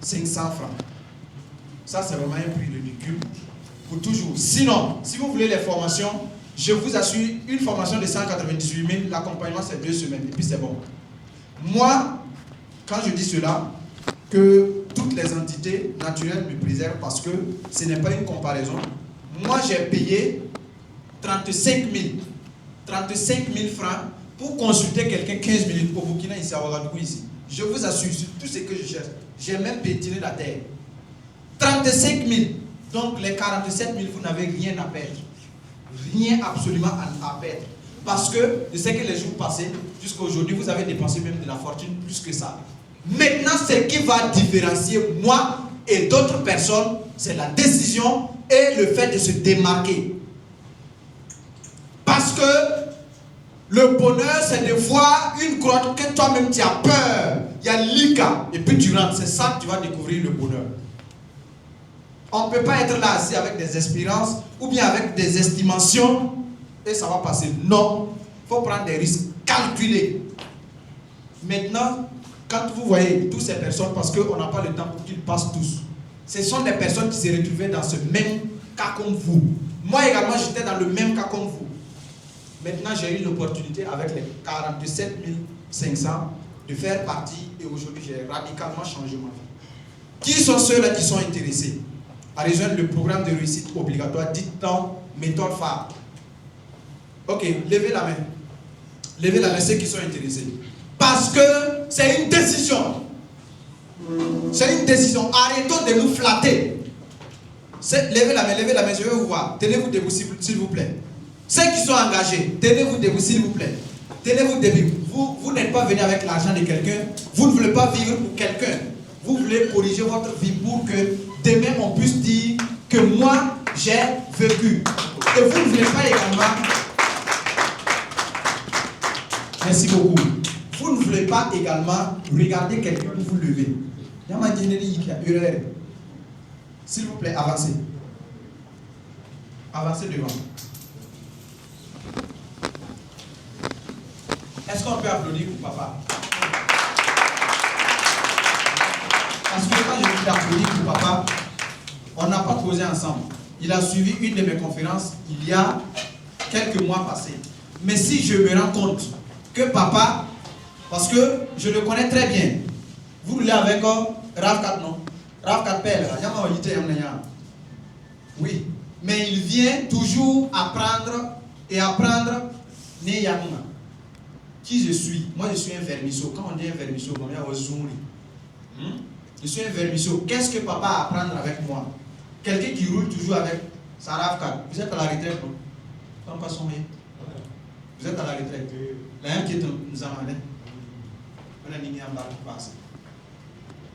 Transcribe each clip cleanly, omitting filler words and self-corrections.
500 francs. Ça, c'est vraiment un prix ridicule pour toujours. Sinon, si vous voulez les formations, je vous assure, une formation de 198 000, l'accompagnement, c'est 2 semaines, et puis c'est bon. Moi, quand je dis cela, que toutes les entités naturelles me préservent parce que ce n'est pas une comparaison. Moi, j'ai payé 35 000 francs pour consulter quelqu'un 15 minutes au Burkina, ici, à Ouagadougou, ici. Je vous assure, sur tout ce que je cherche, j'ai même pétiné la terre. 35 000. Donc, les 47 000, vous n'avez rien à perdre. Rien absolument à perdre. Parce que je sais que les jours passés, jusqu'à aujourd'hui, vous avez dépensé même de la fortune plus que ça. Maintenant, ce qui va différencier moi et d'autres personnes, c'est la décision et le fait de se démarquer. Parce que le bonheur, c'est de voir une grotte que toi-même tu as peur. Il y a l'ICA, et puis tu rentres. C'est ça que tu vas découvrir le bonheur. On ne peut pas être là assis avec des espérances ou bien avec des estimations et ça va passer. Non, il faut prendre des risques calculés. Maintenant, quand vous voyez toutes ces personnes, parce qu'on n'a pas le temps pour qu'ils passent tous, ce sont des personnes qui se retrouvaient dans ce même cas comme vous. Moi également, j'étais dans le même cas comme vous. Maintenant, j'ai eu l'opportunité avec les 47 500 de faire partie et aujourd'hui, j'ai radicalement changé ma vie. Qui sont ceux-là qui sont intéressés à rejoindre le programme de réussite obligatoire dit dans méthode phare? Ok, levez la main. Levez la main ceux qui sont intéressés. Parce que c'est une décision. C'est une décision. Arrêtons de nous flatter. Levez la main, je vais vous voir. Tenez-vous debout s'il vous plaît. Ceux qui sont engagés, tenez-vous debout s'il vous plaît. Tenez-vous debout. Vous n'êtes pas venu avec l'argent de quelqu'un. Vous ne voulez pas vivre pour quelqu'un. Vous voulez corriger votre vie pour que demain on puisse dire que moi j'ai vécu. Et vous ne voulez pas également. Merci beaucoup. Vous ne voulez pas également regarder quelqu'un pour vous lever. S'il vous plaît, avancez. Avancez devant. Est-ce qu'on peut applaudir pour papa? Parce que quand je dis applaudir pour papa, on n'a pas causé ensemble. Il a suivi une de mes conférences il y a quelques mois passés. Mais si je me rends compte que papa, parce que je le connais très bien, vous roulez avec Rav 4, non? Rav 4 Pelle, oui, mais il vient toujours apprendre et apprendre. Qui je suis? Moi je suis un vermisseau. Quand on dit un vermisseau, je suis un vermisseau. Qu'est-ce que papa a à apprendre avec moi? Quelqu'un qui roule toujours avec sa Rav 4. Vous êtes à la retraite, non? Non, pas son rien. Vous êtes à la retraite. Là, qui est nous amène.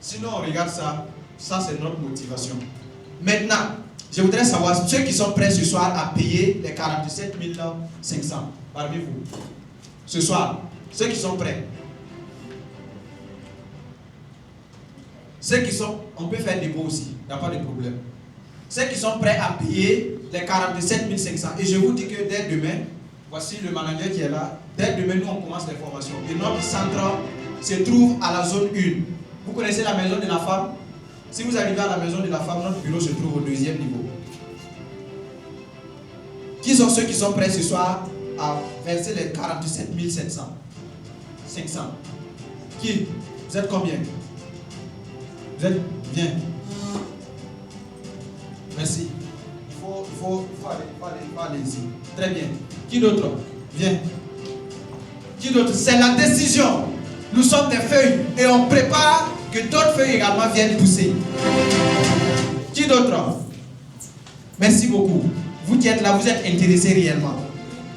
Sinon, on regarde ça. Ça, c'est notre motivation. Maintenant, je voudrais savoir ceux qui sont prêts ce soir à payer les 47 500 parmi vous. Ce soir, ceux qui sont prêts. Ceux qui sont, on peut faire des baux aussi, il n'y a pas de problème. Ceux qui sont prêts à payer les 47 500. Et je vous dis que dès demain, voici le manager qui est là. Dès demain, nous on commence les formations. Et notre centre se trouve à la zone 1. Vous connaissez la maison de la femme? Si vous arrivez à la maison de la femme, notre bureau se trouve au 2e niveau. Qui sont ceux qui sont prêts ce soir à verser les 47 500? Qui? Vous êtes combien? Vous êtes bien? Merci. Il faut aller ici. Très bien. Qui d'autre? Viens. Qui d'autre? C'est la décision. Nous sommes des feuilles et on prépare que d'autres feuilles également viennent pousser. Qui d'autre? Merci beaucoup. Vous qui êtes là, vous êtes intéressés réellement.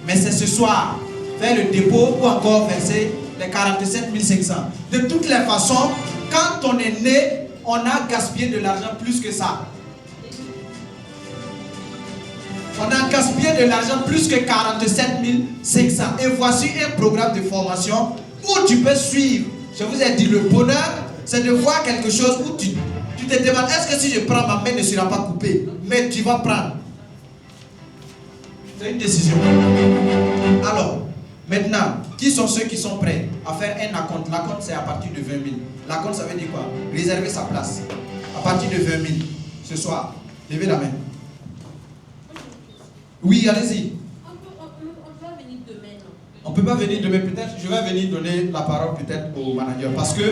Mais c'est ce soir, faire le dépôt ou encore verser les 47 500. De toutes les façons, quand on est né, on a gaspillé de l'argent plus que ça. On a gaspillé de l'argent plus que 47 500. Et voici un programme de formation où tu peux suivre. Je vous ai dit, le bonheur, c'est de voir quelque chose où tu te demandes, est-ce que si je prends, ma main ne sera pas coupée? Mais tu vas prendre. C'est une décision. Alors, maintenant, Qui sont ceux qui sont prêts à faire un acompte? L'acompte, c'est à partir de 20 000. L'acompte, ça veut dire quoi? Réserver sa place. À partir de 20 000. Ce soir. Levez la main. Oui, allez-y. On peut venir demain, non? On ne peut pas venir demain. Peut-être, je vais venir donner la parole peut-être au manager. Parce que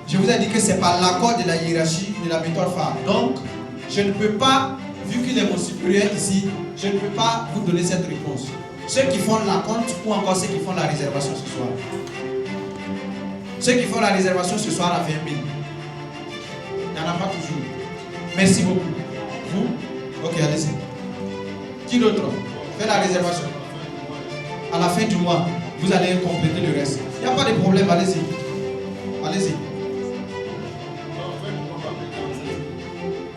je vous ai dit que c'est par l'accord de la hiérarchie de la méthode phare. Donc, je ne peux pas, vu qu'il est mon supérieur ici, je ne peux pas vous donner cette réponse. Ceux qui font l'acompte ou encore ceux qui font la réservation ce soir. Ceux qui font la réservation ce soir à 20 000. Il n'y en a pas toujours. Merci beaucoup. Vous? Ok, allez-y. Qui d'autre? Faites la réservation. À la fin du mois, vous allez compléter le reste. Il n'y a pas de problème, allez-y. Allez-y.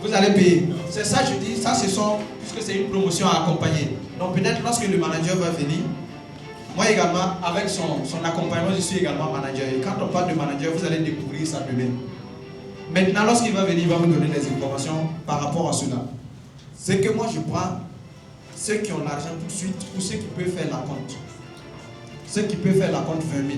Vous allez payer. C'est ça, je dis, ça ce sont, puisque c'est une promotion à accompagner. Donc peut-être lorsque le manager va venir, moi également, avec son accompagnement, je suis également manager. Et quand on parle de manager, vous allez découvrir ça demain. Maintenant, lorsqu'il va venir, il va vous donner des informations par rapport à cela. C'est que moi je prends ceux qui ont l'argent tout de suite ou ceux qui peuvent faire la compte. Ceux qui peuvent faire la compte 20 000.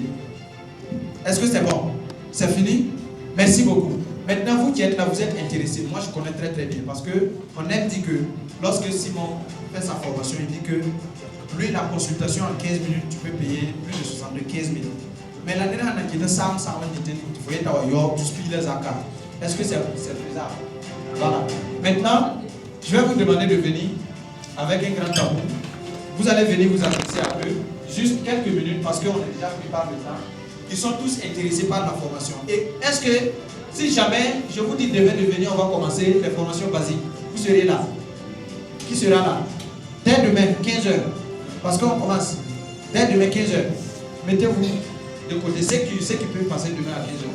Est-ce que c'est bon? C'est fini? Merci beaucoup. Maintenant, vous qui êtes là, vous êtes intéressés. Moi, je connais très très bien parce qu'on aime dire que lorsque Simon fait sa formation, il dit que lui, la consultation en 15 minutes, tu peux payer plus de 75 000. Mais la dernière année, il y a ça, il faut est-ce que c'est faisable? Voilà. Maintenant, je vais vous demander de venir avec un grand tabou. Vous allez venir vous adresser à eux, juste quelques minutes parce qu'on est déjà pris par le temps. Ils sont tous intéressés par la formation. Et est-ce que, si jamais je vous dis demain de venir, on va commencer les formations basiques, vous serez là? Qui sera là? Dès demain, 15 h. Parce qu'on commence. Dès demain, 15 h. Mettez-vous de côté ceux qui peuvent passer demain à 15 h.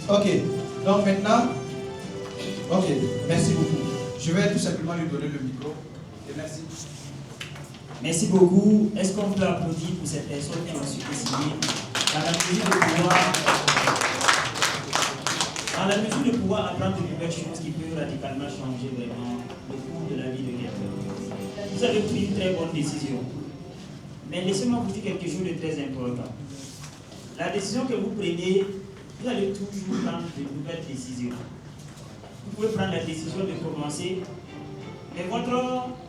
Ok. Donc maintenant, ok. Merci beaucoup. Je vais tout simplement lui donner le micro. Et merci. Merci beaucoup. Est-ce qu'on peut applaudir pour cette personne qui a su signer dans la mesure de pouvoir apprendre de nouvelles choses qui peuvent radicalement changer vraiment le cours de la vie de quelqu'un. Vous avez pris une très bonne décision. Mais laissez-moi vous dire quelque chose de très important. La décision que vous prenez, vous allez toujours prendre de nouvelles décisions. Vous pouvez prendre la décision de commencer, mais votre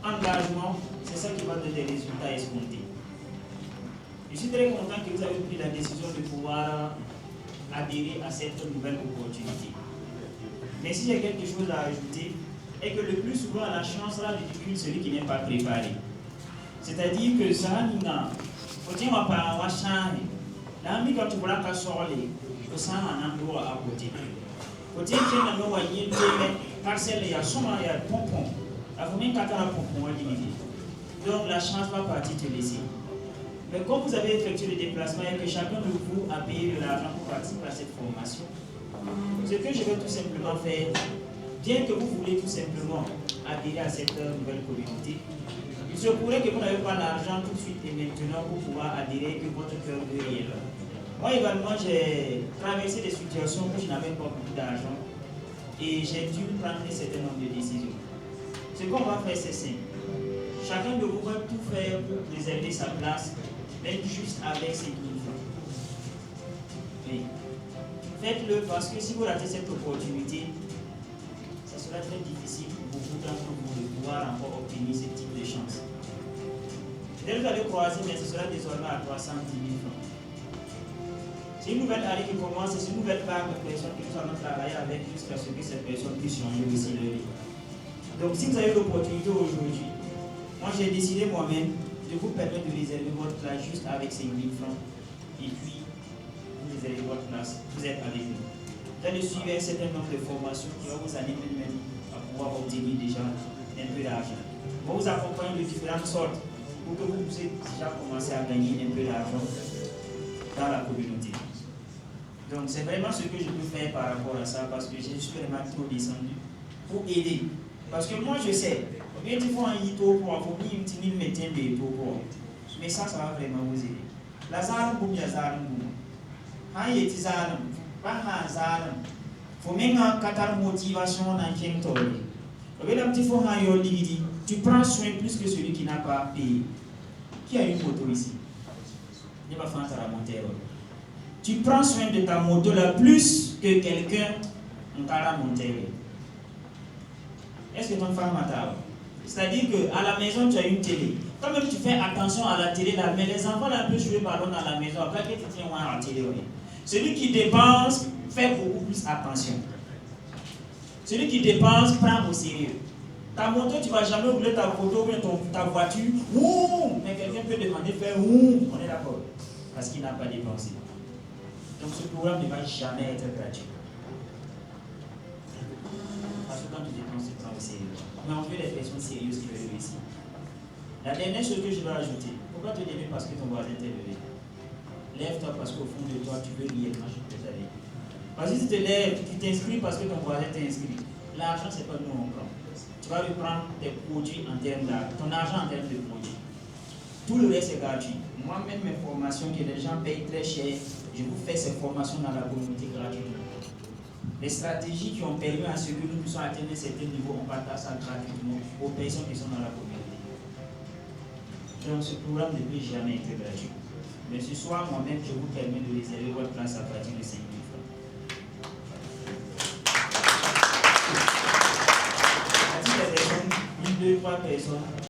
engagement, c'est ça qui va donner des résultats escomptés. Je suis très content que vous avez pris la décision de pouvoir adhérer à cette nouvelle opportunité. Mais si j'ai quelque chose à ajouter, est que le plus souvent la chance là ridicule celui qui n'est pas préparé. C'est-à-dire que ça n'a pas pas la mi quand tu vois qu'à sortir, au sein d'un endroit à côté. Côté qui n'a pas voyé parcelle il y a souvent il y a pompon. La famille qui a la pompon donc la chance va partir te laisser. Mais comme vous avez effectué le déplacement et que chacun de vous a payé de l'argent pour participer à cette formation, ce que je vais tout simplement faire, bien que vous voulez tout simplement adhérer à cette nouvelle communauté, il se pourrait que vous n'avez pas l'argent tout de suite et maintenant pour pouvoir adhérer, que votre cœur est là. Moi également, j'ai traversé des situations où je n'avais pas beaucoup d'argent et j'ai dû prendre un certain nombre de décisions. Ce qu'on va faire, c'est simple. Chacun de vous va tout faire pour préserver sa place, même juste avec ses 1000 francs. Oui. Faites-le parce que si vous ratez cette opportunité, ça sera très difficile pour beaucoup d'entre vous de pouvoir encore obtenir ce type de chance. Peut-être vous allez croiser, mais ce sera désormais à 310 000 francs. C'est une nouvelle année qui commence, c'est une nouvelle part de personnes que nous allons travailler avec jusqu'à ce que cette personne puisse changer aussi leur vie. Donc si vous avez l'opportunité aujourd'hui, moi j'ai décidé moi-même de vous permettre de réserver votre place juste avec 5 000 francs. Et puis, vous réservez votre place, vous êtes avec nous. Vous allez suivre un certain nombre de formations qui vont vous animer même à pouvoir obtenir déjà un peu d'argent. On va vous accompagner de différentes sortes pour que vous puissiez déjà commencer à gagner un peu d'argent dans la communauté. Donc c'est vraiment ce que je peux faire par rapport à ça parce que j'ai juste vraiment trop descendu pour aider. Parce que moi je sais, bien qu'il faut un hito pour avoir mis un petit mille métiers de hito pour. Mais ça va vraiment vous aider. La zone boum ya zone boum. Ha yeti zone, pas ha zone. Faut même un catar motivation dans quel temps. Vous voyez un petit peu ha yo lidi. Tu prends soin plus que celui qui n'a pas payé. Qui a une moto ici? Ne pas faire ta montée. Tu prends soin de ta moto là plus que quelqu'un qui a monté. Est-ce que ton femme m'a? C'est-à-dire qu'à la maison, tu as une télé. Quand même, tu fais attention à la télé là, mais les enfants là peuvent jouer ballon dans la maison. Après, tu tiens à la télé. Oui. Celui qui dépense fait beaucoup plus attention. Celui qui dépense prend au sérieux. Ta moto, tu ne vas jamais oublier ta photo ou ta voiture. Ouh, mais quelqu'un peut demander de faire ouh. On est d'accord. Parce qu'il n'a pas dépensé. Donc ce programme ne va jamais être gratuit. Parce que quand tu dépenses, tu prends au sérieux. Mais on veut des personnes sérieuses qui veulent réussir. La dernière chose que je vais ajouter, pourquoi te lever parce que ton voisin t'est levé? Lève-toi parce qu'au fond de toi, tu veux réellement changer ta vie. Parce que si tu te lèves, tu t'inscris parce que ton voisin t'a inscrit. L'argent, ce n'est pas nous on prend. Tu vas lui prendre tes produits en termes d'argent, ton argent en termes de produits. Tout le reste est gratuit. Moi-même, mes formations que les gens payent très cher, je vous fais ces formations dans la communauté gratuitement. Les stratégies qui ont permis à ce que nous puissions atteindre un certain niveau, on partage ça gratuitement aux personnes qui sont dans la communauté. Donc ce programme ne peut jamais être gratuit. Mais ce soir, moi-même, je vous permets de réserver votre place à partir de 5 000 francs. À titre des personnes, 1, 2, 3 personnes.